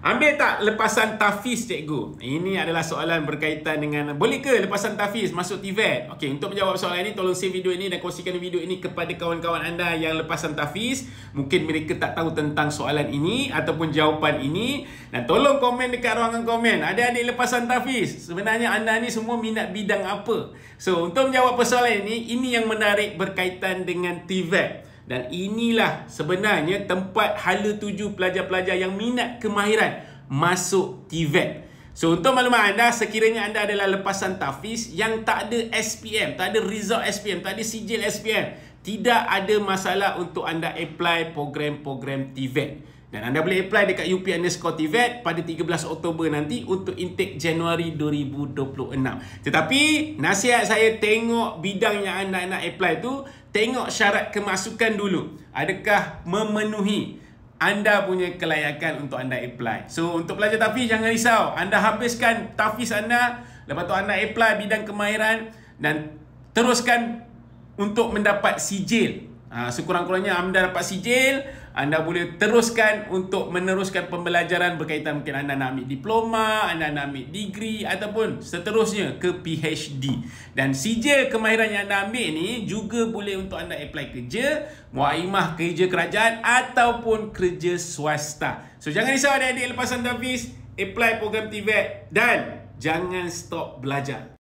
Ambil tak lepasan TAFIZ cikgu? Ini adalah soalan berkaitan dengan boleh ke lepasan TAFIZ masuk TVET? Okey, untuk menjawab soalan ini tolong share video ini dan kongsikan video ini kepada kawan-kawan anda yang lepasan TAFIZ. Mungkin mereka tak tahu tentang soalan ini ataupun jawapan ini, dan tolong komen dekat ruangan komen. Adik-adik lepasan TAFIZ, sebenarnya anda ni semua minat bidang apa? So, untuk menjawab persoalan ini yang menarik berkaitan dengan TVET. Dan inilah sebenarnya tempat hala tuju pelajar-pelajar yang minat kemahiran masuk TVET. So, untuk maklumat anda, sekiranya anda adalah lepasan TAFIZ yang tak ada SPM, tak ada result SPM, tak ada sijil SPM, tidak ada masalah untuk anda apply program-program TVET. Dan anda boleh apply dekat UP_TVET pada 13 Oktober nanti untuk intake Januari 2026. Tetapi nasihat saya, tengok bidang yang anda nak apply tu, tengok syarat kemasukan dulu. Adakah memenuhi anda punya kelayakan untuk anda apply. So, untuk pelajar TAFIZ jangan risau. Anda habiskan TAFIZ anda, lepas tu anda apply bidang kemahiran dan teruskan untuk mendapat sijil. Sekurang-kurangnya anda dapat sijil, anda boleh teruskan untuk meneruskan pembelajaran berkaitan, mungkin anda nak ambil diploma, anda nak ambil degree ataupun seterusnya ke PhD. Dan sijil kemahiran yang anda ambil ni juga boleh untuk anda apply kerja, muaimah kerja kerajaan ataupun kerja swasta. So, jangan risau adik-adik lepasan TAFIZ, apply program TVET dan jangan stop belajar.